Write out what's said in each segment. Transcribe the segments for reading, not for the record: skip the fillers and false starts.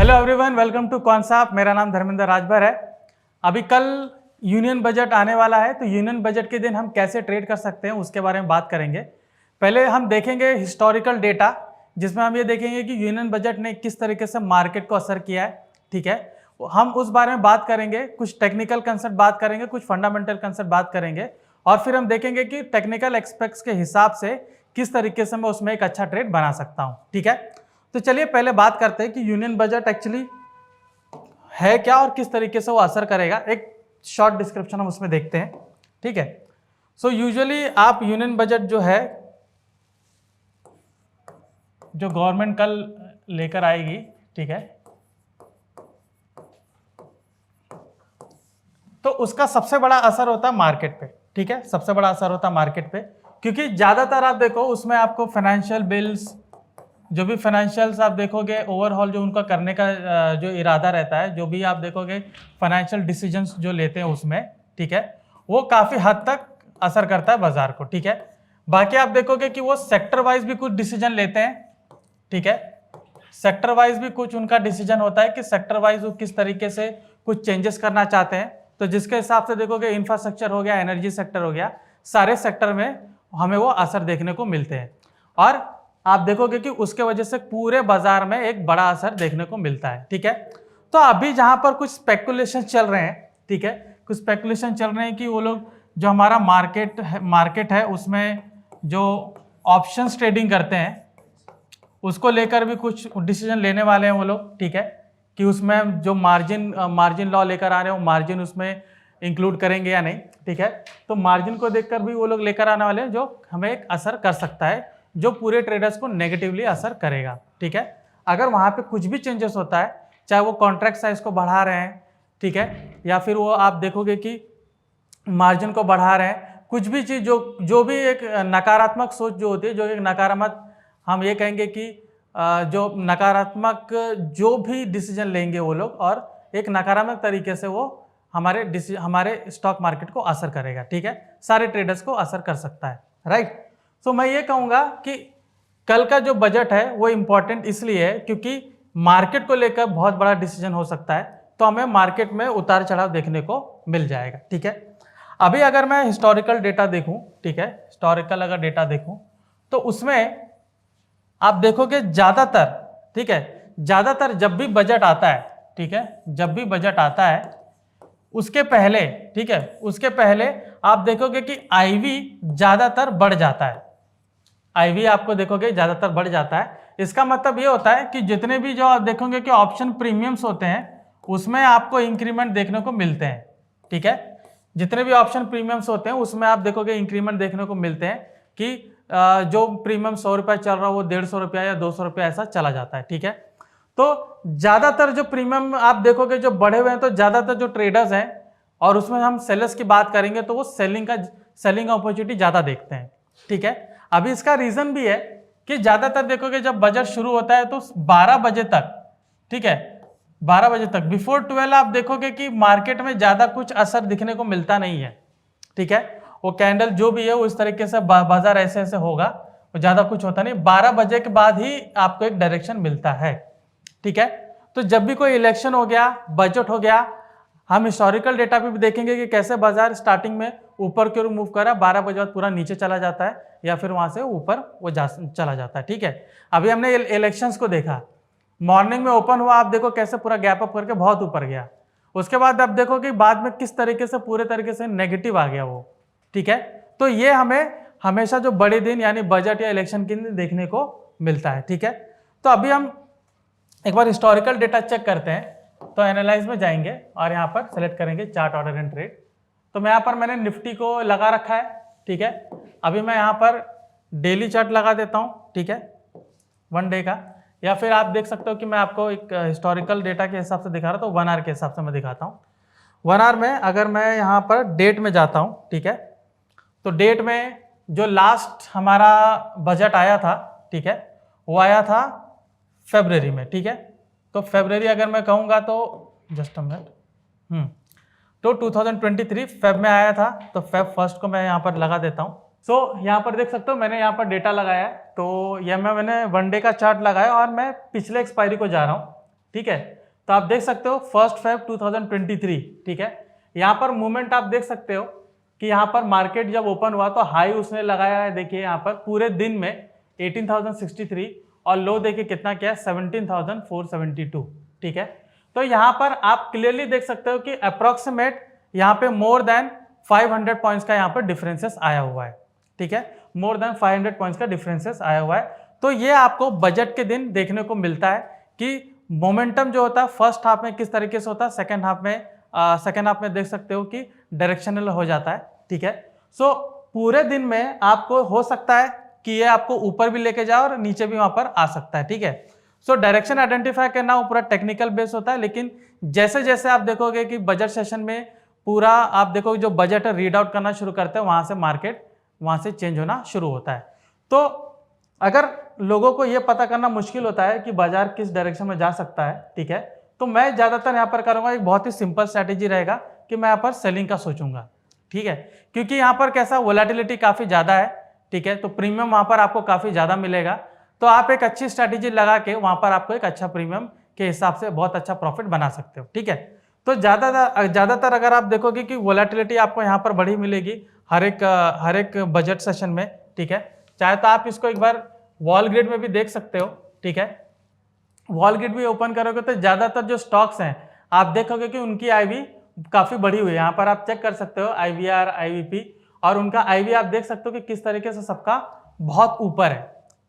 Hello everyone, welcome to concept. मेरा नाम धर्मेंद्र राजभर है। अभी कल यूनियन बजट आने वाला है, तो यूनियन बजट के दिन हम कैसे ट्रेड कर सकते हैं उसके बारे में बात करेंगे। पहले हम देखेंगे हिस्टोरिकल डेटा, जिसमें हम ये देखेंगे कि यूनियन बजट ने किस तरीके से मार्केट को असर किया है। ठीक है, हम उस बारे में बात करेंगे, कुछ टेक्निकल कंसेप्ट बात करेंगे, कुछ फंडामेंटल कंसेप्ट बात करेंगे, और फिर हम देखेंगे कि टेक्निकल एक्सपेक्ट्स के हिसाब से किस तरीके से मैं उसमें एक अच्छा ट्रेड बना सकता हूँ। ठीक है, तो चलिए पहले बात करते हैं कि यूनियन बजट एक्चुअली है क्या और किस तरीके से वो असर करेगा। एक शॉर्ट डिस्क्रिप्शन हम उसमें देखते हैं। ठीक है, सो यूजुअली आप यूनियन बजट जो है, जो गवर्नमेंट कल लेकर आएगी, ठीक है, तो उसका सबसे बड़ा असर होता है मार्केट पे। ठीक है, सबसे बड़ा असर होता है मार्केट पे, क्योंकि ज्यादातर आप देखो उसमें आपको फाइनेंशियल बिल्स, जो भी फाइनेंशियल्स आप देखोगे, ओवरऑल जो उनका करने का जो इरादा रहता है, जो भी आप देखोगे फाइनेंशियल डिसीजंस जो लेते हैं उसमें, ठीक है, वो काफ़ी हद तक असर करता है बाजार को। ठीक है, बाकी आप देखोगे कि वो सेक्टर वाइज भी कुछ डिसीजन लेते हैं। ठीक है, सेक्टर वाइज भी कुछ उनका डिसीजन होता है कि सेक्टर वाइज वो किस तरीके से कुछ चेंजेस करना चाहते हैं। तो जिसके हिसाब से देखोगे इंफ्रास्ट्रक्चर हो गया, एनर्जी सेक्टर हो गया, सारे सेक्टर में हमें वो असर देखने को मिलते हैं, और आप देखोगे कि उसके वजह से पूरे बाजार में एक बड़ा असर देखने को मिलता है। ठीक है, तो अभी जहां पर कुछ स्पेकुलेशन चल रहे हैं, ठीक है, कुछ स्पेकुलेशन चल रहे हैं कि वो लोग जो हमारा मार्केट है उसमें जो ऑप्शंस ट्रेडिंग करते हैं उसको लेकर भी कुछ डिसीजन लेने वाले हैं वो लोग। ठीक है, कि उसमें जो मार्जिन लॉ लेकर आ रहे हैं, वो मार्जिन उसमें इंक्लूड करेंगे या नहीं। ठीक है, तो मार्जिन को देखकर भी वो लोग लेकर आने वाले हैं, जो हमें एक असर कर सकता है, जो पूरे ट्रेडर्स को नेगेटिवली असर करेगा। ठीक है, अगर वहां पे कुछ भी चेंजेस होता है, चाहे वो कॉन्ट्रैक्ट साइज को बढ़ा रहे हैं, ठीक है, या फिर वो आप देखोगे कि मार्जिन को बढ़ा रहे हैं, कुछ भी चीज जो भी एक नकारात्मक सोच जो होती है, जो एक नकारात्मक, हम ये कहेंगे कि जो नकारात्मक जो भी डिसीजन लेंगे वो लोग, और एक नकारात्मक तरीके से वो हमारे स्टॉक मार्केट को असर करेगा। ठीक है, सारे ट्रेडर्स को असर कर सकता है। राइट, तो मैं ये कहूँगा कि कल का जो बजट है वो इम्पॉर्टेंट इसलिए है क्योंकि मार्केट को लेकर बहुत बड़ा डिसीजन हो सकता है, तो हमें मार्केट में उतार चढ़ाव देखने को मिल जाएगा। ठीक है, अभी अगर मैं हिस्टोरिकल डेटा देखूं, ठीक है, हिस्टोरिकल अगर डेटा देखूं तो उसमें आप देखोगे ज़्यादातर, ठीक है, ज़्यादातर जब भी बजट आता है, ठीक है, जब भी बजट आता है उसके पहले, ठीक है, उसके पहले आप देखोगे कि आईवी ज़्यादातर बढ़ जाता है। आईवी आपको देखोगे ज़्यादातर बढ़ जाता है। इसका मतलब ये होता है कि जितने भी जो आप देखोगे कि ऑप्शन प्रीमियम्स होते हैं उसमें आपको इंक्रीमेंट देखने को मिलते हैं। ठीक है, जितने भी ऑप्शन प्रीमियम्स होते हैं उसमें आप देखोगे इंक्रीमेंट देखने को मिलते हैं कि जो प्रीमियम 100 रुपया चल रहा है वो 150 रुपया या 200 रुपया ऐसा चला जाता है। ठीक है, तो ज़्यादातर जो प्रीमियम आप देखोगे जो बढ़े हुए हैं, तो ज़्यादातर जो ट्रेडर्स हैं, और उसमें हम सेलर्स की बात करेंगे तो वो सेलिंग अपॉर्चुनिटी ज़्यादा देखते हैं। ठीक है, अभी इसका रीज़न भी है कि ज़्यादातर देखोगे जब बजट शुरू होता है तो 12 बजे तक, ठीक है, 12 बजे तक, बिफोर 12 आप देखोगे कि मार्केट में ज़्यादा कुछ असर दिखने को मिलता नहीं है। ठीक है, वो कैंडल जो भी है वो इस तरीके से बाजार ऐसे ऐसे होगा, वो ज़्यादा कुछ होता नहीं। 12 बजे के बाद ही आपको एक डायरेक्शन मिलता है। ठीक है, तो जब भी कोई इलेक्शन हो गया, बजट हो गया, हम हिस्टोरिकल डेटा पे भी देखेंगे कि कैसे बाजार स्टार्टिंग में ऊपर की ओर मूव कर रहा है, 12 बजे बाद पूरा नीचे चला जाता है, या फिर वहां से ऊपर वो चला जाता है। ठीक है, अभी हमने इलेक्शंस को देखा, मॉर्निंग में ओपन हुआ, आप देखो कैसे पूरा गैप अप करके बहुत ऊपर गया, उसके बाद आप देखो कि बाद में किस तरीके से पूरे तरीके से नेगेटिव आ गया वो। ठीक है, तो ये हमें हमेशा जो बड़े दिन यानी बजट या इलेक्शन के दिन देखने को मिलता है। ठीक है, तो अभी हम एक बार हिस्टोरिकल डेटा चेक करते हैं, तो एनालाइज में जाएंगे और यहाँ पर सेलेक्ट करेंगे चार्ट ऑर्डर एंड ट्रेड। तो मैं यहाँ पर मैंने निफ्टी को लगा रखा है। ठीक है, अभी मैं यहाँ पर डेली चार्ट लगा देता हूँ, ठीक है, 1 डे का, या फिर आप देख सकते हो कि मैं आपको एक हिस्टोरिकल डेटा के हिसाब से दिखा रहा था, तो 1 आवर के हिसाब से मैं दिखाता हूँ। 1 आवर में अगर मैं यहाँ पर डेट में जाता हूँ, ठीक है, तो डेट में जो लास्ट हमारा बजट आया था, ठीक है, वो आया था फरवरी में। ठीक है, तो फरवरी अगर मैं कहूँगा तो जस्ट अ मिनट, तो 2023 फेब में आया था, तो फेब 1 को मैं यहाँ पर लगा देता हूँ। सो यहाँ पर देख सकते हो मैंने यहाँ पर डेटा लगाया है, तो यह मैंने 1 डे का चार्ट लगाया और मैं पिछले एक्सपायरी को जा रहा हूँ। ठीक है। तो आप देख सकते हो 1 Feb 2023, ठीक है। यहाँ पर मूवमेंट आप देख सकते हो कि यहाँ पर मार्केट जब ओपन हुआ तो हाई उसने लगाया है, देखिए यहाँ पर पूरे दिन में 18,063 और लो देखिए कितना क्या है 17,472, ठीक है। तो यहाँ पर आप क्लियरली देख सकते हो कि अप्रोक्सीमेट यहाँ पे मोर देन 500 पॉइंट्स का यहाँ पर डिफरेंसेस आया हुआ है, ठीक है। मोर देन 500 पॉइंट्स का डिफरेंसेस आया हुआ है। तो ये आपको बजट के दिन देखने को मिलता है कि मोमेंटम जो होता है फर्स्ट हाफ में किस तरीके से होता है, सेकेंड हाफ में देख सकते हो कि डायरेक्शनल हो जाता है, ठीक है। सो पूरे दिन में आपको हो सकता है कि ये आपको ऊपर भी लेके जाए और नीचे भी वहां पर आ सकता है, ठीक है। सो डायरेक्शन आइडेंटिफाई करना वो पूरा टेक्निकल बेस होता है, लेकिन जैसे जैसे आप देखोगे कि बजट सेशन में पूरा आप देखोगे जो बजट है रीड आउट करना शुरू करते हैं, वहां से मार्केट वहां से चेंज होना शुरू होता है। तो अगर लोगों को यह पता करना मुश्किल होता है कि बाजार किस डायरेक्शन में जा सकता है, ठीक है, तो मैं ज्यादातर यहाँ पर करूंगा एक बहुत ही सिंपल स्ट्रैटेजी रहेगा कि मैं यहाँ पर सेलिंग का सोचूंगा, ठीक है। क्योंकि यहाँ पर कैसा वोलेटिलिटी काफी ज्यादा है, ठीक है, तो प्रीमियम वहां पर आपको काफी ज्यादा मिलेगा। तो आप एक अच्छी स्ट्रैटेजी लगा के वहां पर आपको एक अच्छा प्रीमियम के हिसाब से बहुत अच्छा प्रॉफिट बना सकते हो, ठीक है। तो ज्यादातर अगर आप देखोगे कि वोलेटिलिटी आपको यहाँ पर बड़ी मिलेगी हर एक बजट सेशन में, ठीक है। चाहे तो आप इसको एक बार वॉल ग्रिड में भी देख सकते हो, ठीक है। वॉल ग्रिड भी ओपन करोगे तो ज्यादातर जो स्टॉक्स हैं आप देखोगे कि उनकी आईवी काफी बढ़ी हुई है। यहाँ पर आप चेक कर सकते हो आईवीआर, आईवीपी, और उनका आईवी आप देख सकते हो कि किस तरीके से सबका बहुत ऊपर है,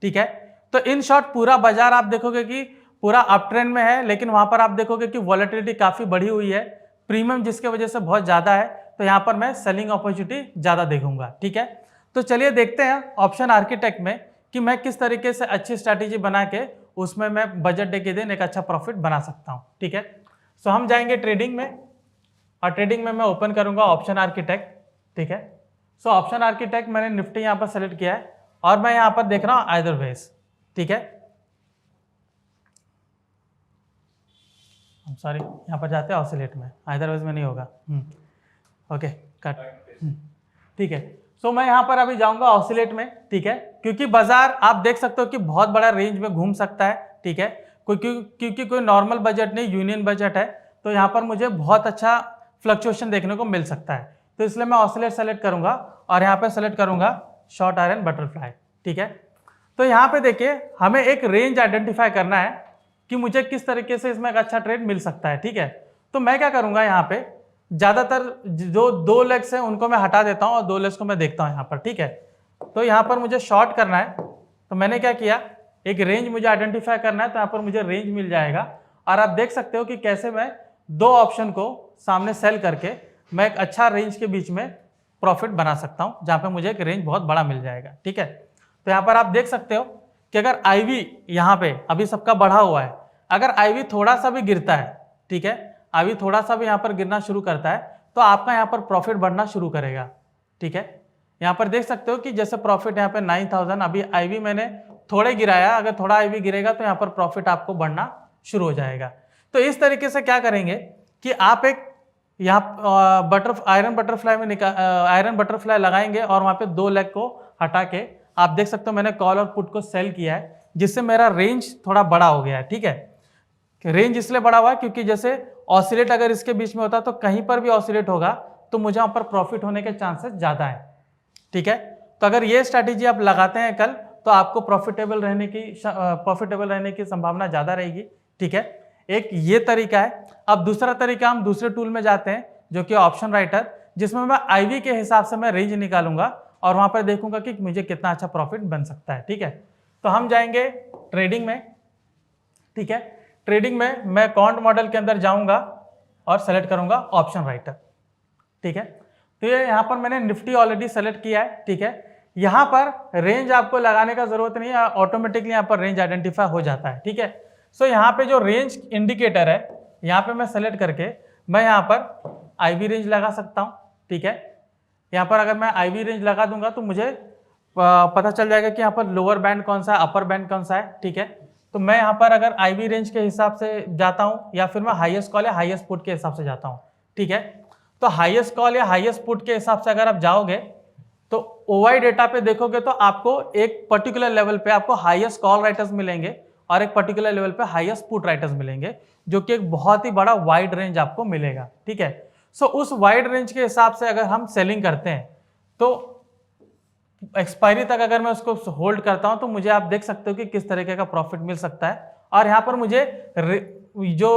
ठीक है। तो इन शॉर्ट पूरा बाजार आप देखोगे कि पूरा अप ट्रेंड में है, लेकिन वहां पर आप देखोगे कि वॉलेटिलिटी काफी बढ़ी हुई है, प्रीमियम जिसके वजह से बहुत ज्यादा है, तो यहाँ पर मैं सेलिंग अपॉर्चुनिटी ज्यादा देखूंगा, ठीक है। तो चलिए देखते हैं ऑप्शन आर्किटेक्ट में कि मैं किस तरीके से अच्छी स्ट्रैटेजी बना के उसमें मैं बजट डे के दिन एक अच्छा प्रॉफिट बना सकता हूँ, ठीक है। सो हम जाएंगे ट्रेडिंग में, और ट्रेडिंग में मैं ओपन करूंगा ऑप्शन आर्किटेक्ट, ठीक है। सो ऑप्शन आर्किटेक्ट मैंने निफ्टी यहाँ पर सेलेक्ट किया है और मैं यहाँ पर देख रहा हूँ आइदर वेज, ठीक है। सॉरी यहाँ पर जाते हैं ऑसिलेट में, आइदर वेज में नहीं होगा, ओके कट, ठीक है। सो मैं यहाँ पर अभी जाऊंगा ऑसिलेट में, ठीक है, क्योंकि बाजार आप देख सकते हो कि बहुत बड़ा रेंज में घूम सकता है, ठीक है। क्योंकि कोई नॉर्मल बजट नहीं, यूनियन बजट है, तो यहाँ पर मुझे बहुत अच्छा फ्लक्चुएशन देखने को मिल सकता है। तो इसलिए मैं ऑसिलेट सेलेक्ट करूंगा और यहाँ पे सेलेक्ट करूंगा शॉर्ट आयरन बटरफ्लाई, ठीक है। तो यहाँ पे देखिए हमें एक रेंज आइडेंटिफाई करना है कि मुझे किस तरीके से इसमें एक अच्छा ट्रेड मिल सकता है, ठीक है। तो मैं क्या करूंगा, यहाँ पे ज्यादातर जो 2 लेग्स हैं उनको मैं हटा देता हूँ और 2 लेग्स को मैं देखता हूँ यहाँ पर, ठीक है। तो यहाँ पर मुझे शॉर्ट करना है, तो मैंने क्या किया, एक रेंज मुझे आइडेंटिफाई करना है, तो यहाँ पर मुझे रेंज मिल जाएगा। और आप देख सकते हो कि कैसे मैं 2 ऑप्शन को सामने सेल करके मैं एक अच्छा रेंज के बीच में प्रॉफिट बना सकता हूँ, जहाँ पे मुझे एक रेंज बहुत बड़ा मिल जाएगा, ठीक है। तो यहाँ पर आप देख सकते हो कि अगर आईवी यहाँ पे अभी सबका बढ़ा हुआ है, अगर आईवी थोड़ा सा भी गिरता है, ठीक है, आईवी थोड़ा सा भी यहाँ पर गिरना शुरू करता है, तो आपका यहाँ पर प्रॉफिट बढ़ना शुरू करेगा, ठीक है। यहाँ पर देख सकते हो कि जैसे प्रॉफिट यहाँ पे 9000, अभी आईवी मैंने थोड़े गिराया, अगर थोड़ा आईवी गिरेगा तो यहाँ पर प्रॉफिट आपको बढ़ना शुरू हो जाएगा। तो इस तरीके से क्या करेंगे कि आप एक यहाँ आयरन बटरफ्लाई लगाएंगे और वहाँ पे 2 लेग को हटा के आप देख सकते हो मैंने कॉल और पुट को सेल किया है, जिससे मेरा रेंज थोड़ा बड़ा हो गया है, ठीक है। रेंज इसलिए बड़ा हुआ है क्योंकि जैसे ऑसिलेट अगर इसके बीच में होता तो कहीं पर भी ऑसिलेट होगा तो मुझे वहाँ पर प्रॉफिट होने के चांसेस ज़्यादा है, ठीक है। तो अगर ये स्ट्रैटेजी आप लगाते हैं कल, तो आपको प्रॉफिटेबल रहने की संभावना ज़्यादा रहेगी, ठीक है। एक ये तरीका है। अब दूसरा तरीका हम दूसरे टूल में जाते हैं जो कि ऑप्शन राइटर, जिसमें मैं आईवी के हिसाब से मैं रेंज निकालूंगा और वहां पर देखूंगा कि मुझे कितना अच्छा प्रॉफिट बन सकता है, ठीक है। तो हम जाएंगे ट्रेडिंग में, ठीक है। ट्रेडिंग में मैं क्वांट मॉडल के अंदर जाऊंगा और सेलेक्ट करूंगा ऑप्शन राइटर, ठीक है। तो ये यहाँ पर मैंने निफ्टी ऑलरेडी सेलेक्ट किया है, ठीक है। यहाँ पर रेंज आपको लगाने का जरूरत नहीं है, ऑटोमेटिकली यहाँ पर रेंज आइडेंटिफाई हो जाता है, ठीक है। सो यहाँ पे जो रेंज इंडिकेटर है, यहाँ पे मैं सेलेक्ट करके मैं यहाँ पर आईवी रेंज लगा सकता हूँ, ठीक है। यहाँ पर अगर मैं आईवी रेंज लगा दूंगा तो मुझे पता चल जाएगा कि यहाँ पर लोअर बैंड कौन सा है, अपर बैंड कौन सा है, ठीक है। तो मैं यहाँ पर अगर आईवी रेंज के हिसाब से जाता हूँ या फिर मैं हाईएस्ट कॉल या हाईएस्ट पुट के हिसाब से जाता हूँ, ठीक है। तो हाईएस्ट कॉल या हाईएस्ट पुट के हिसाब से अगर आप जाओगे तो ओवाई डेटा पे देखोगे तो आपको एक पर्टिकुलर लेवल पे आपको हाईएस्ट कॉल राइटर्स मिलेंगे और एक पर्टिकुलर लेवल पे हाईएस्ट पुट राइटर्स मिलेंगे, जो कि एक बहुत ही बड़ा वाइड रेंज आपको मिलेगा, ठीक है। सो उस वाइड रेंज के हिसाब से अगर हम सेलिंग करते हैं तो एक्सपायरी तक अगर मैं उसको होल्ड करता हूं तो मुझे आप देख सकते हो कि किस तरीके का प्रॉफिट मिल सकता है। और यहाँ पर मुझे जो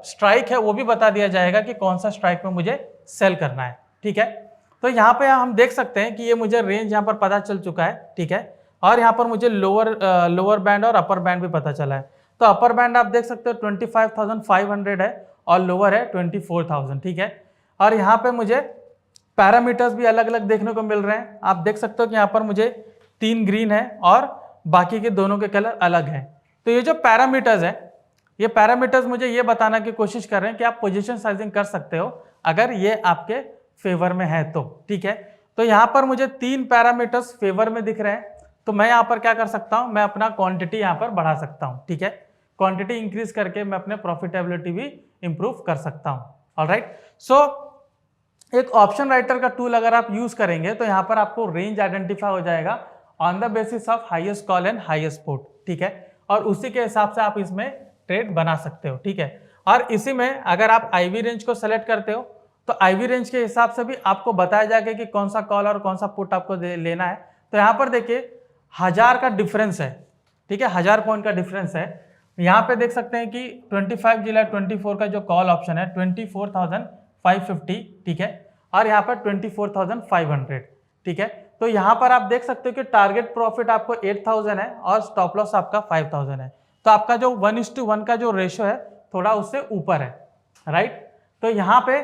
स्ट्राइक है वो भी बता दिया जाएगा कि कौन सा स्ट्राइक में मुझे सेल करना है, ठीक है। तो यहाँ पे हम देख सकते हैं कि ये मुझे रेंज यहाँ पर पता चल चुका है, ठीक है। और यहाँ पर मुझे लोअर बैंड और अपर बैंड भी पता चला है। तो अपर बैंड आप देख सकते हो 25,500 है और लोअर है 24,000, ठीक है। और यहाँ पे मुझे पैरामीटर्स भी अलग अलग देखने को मिल रहे हैं। आप देख सकते हो कि यहाँ पर मुझे 3 ग्रीन है और बाकी के दोनों के कलर अलग हैं। तो ये जो पैरामीटर्स है, ये पैरामीटर्स मुझे ये बताना की कोशिश कर रहे हैं कि आप पोजीशन साइजिंग कर सकते हो अगर ये आपके फेवर में है तो, ठीक है। तो यहाँ पर मुझे 3 पैरामीटर्स फेवर में दिख रहे हैं, तो मैं यहाँ पर क्या कर सकता हूँ, मैं अपना क्वांटिटी यहाँ पर बढ़ा सकता हूँ, ठीक है। क्वांटिटी इंक्रीज करके मैं अपने प्रॉफिटेबिलिटी भी इंप्रूव कर सकता हूँ। ऑलराइट, सो एक ऑप्शन राइटर का टूल अगर आप यूज करेंगे तो यहाँ पर आपको रेंज आइडेंटिफाई हो जाएगा on the basis of highest call and highest put, ठीक है। और उसी के हिसाब से आप इसमें ट्रेड बना सकते हो, ठीक है। और इसी में अगर आप आईवी रेंज को सेलेक्ट करते हो तो आईवी रेंज के हिसाब से भी आपको बताया जाएगा कि कौन सा कॉल और कौन सा पुट आपको लेना है। तो यहाँ पर देखिए 1000 का डिफरेंस है, ठीक है, 1000 पॉइंट का डिफरेंस है। यहाँ पे देख सकते हैं कि 25 जुलाई 24 का जो कॉल ऑप्शन है 24,550, ठीक है, और यहाँ पर 24,500, ठीक है। तो यहाँ पर आप देख सकते हो कि टारगेट प्रॉफिट आपको 8,000 है और स्टॉप लॉस आपका 5,000 है। तो आपका जो 1:1 का जो रेशियो है थोड़ा उससे ऊपर है, राइट। तो यहाँ पे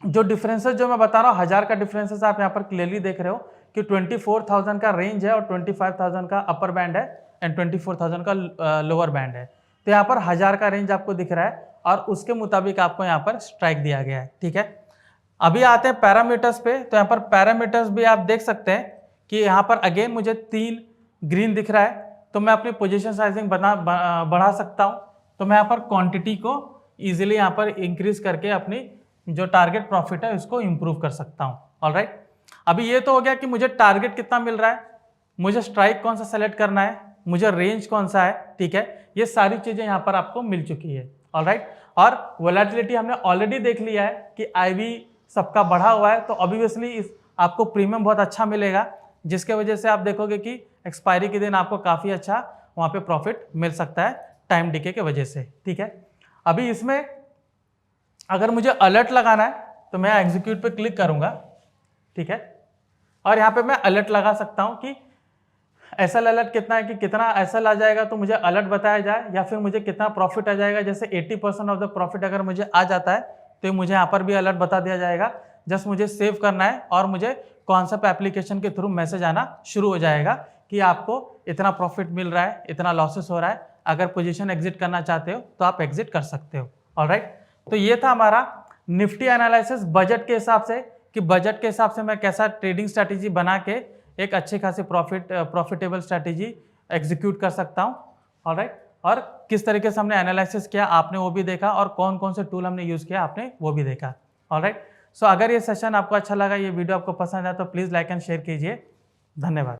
जो डिफरेंसेस जो मैं बता रहा हूँ 1000 का डिफरेंसेस आप यहाँ पर क्लियरली देख रहे हो कि 24,000 का रेंज है और 25,000 का अपर बैंड है एंड 24,000 का लोअर बैंड है। तो यहाँ पर 1000 का रेंज आपको दिख रहा है और उसके मुताबिक आपको यहाँ पर स्ट्राइक दिया गया है, ठीक है। अभी आते हैं पैरामीटर्स पे। तो यहाँ पर पैरामीटर्स भी आप देख सकते हैं कि यहाँ पर अगेन मुझे 3 ग्रीन दिख रहा है, तो मैं अपनी पोजीशन साइजिंग बढ़ा सकता हूँ। तो मैं यहाँ पर क्वांटिटी को इजीली यहाँ पर इंक्रीज करके अपनी जो टारगेट प्रॉफिट है उसको इंप्रूव कर सकता हूँ। ऑलराइट, अभी ये तो हो गया कि मुझे टारगेट कितना मिल रहा है, मुझे स्ट्राइक कौन सा सेलेक्ट करना है, मुझे रेंज कौन सा है, ठीक है। ये सारी चीजें यहाँ पर आपको मिल चुकी है। ऑलराइट, और वोलेटिलिटी हमने ऑलरेडी देख लिया है कि आईवी सबका बढ़ा हुआ है, तो ऑब्वियसली आपको प्रीमियम बहुत अच्छा मिलेगा, जिसके वजह से आप देखोगे कि एक्सपायरी के दिन आपको काफ़ी अच्छा वहाँ पे प्रॉफिट मिल सकता है टाइम डिके के वजह से, ठीक है। अभी इसमें अगर मुझे अलर्ट लगाना है तो मैं एग्जीक्यूट पे क्लिक करूँगा, ठीक है, और यहाँ पे मैं अलर्ट लगा सकता हूँ कि एसएल अलर्ट कितना है, कि कितना एसएल आ जाएगा तो मुझे अलर्ट बताया जाए, या फिर मुझे कितना प्रॉफिट आ जाएगा। जैसे 80% ऑफ द प्रॉफिट अगर मुझे आ जाता है तो मुझे यहाँ पर भी अलर्ट बता दिया जाएगा। जस्ट मुझे सेव करना है और मुझे कॉन्सेप्ट एप्लीकेशन के थ्रू मैसेज आना शुरू हो जाएगा कि आपको इतना प्रॉफिट मिल रहा है, इतना लॉसेस हो रहा है, अगर पोजीशन एग्जिट करना चाहते हो तो आप एग्जिट कर सकते हो। ऑलराइट, तो ये था हमारा निफ्टी एनालिसिस बजट के हिसाब से, कि बजट के हिसाब से मैं कैसा ट्रेडिंग स्ट्रैटेजी बना के एक अच्छे खासी प्रॉफिटेबल स्ट्रैटेजी एग्जीक्यूट कर सकता हूँ। ऑलराइट, और किस तरीके से हमने एनालिसिस किया आपने वो भी देखा, और कौन कौन से टूल हमने यूज़ किया आपने वो भी देखा। ऑलराइट, सो अगर ये सेशन आपको अच्छा लगा, ये वीडियो आपको पसंद आया तो प्लीज़ लाइक एंड शेयर कीजिए। धन्यवाद।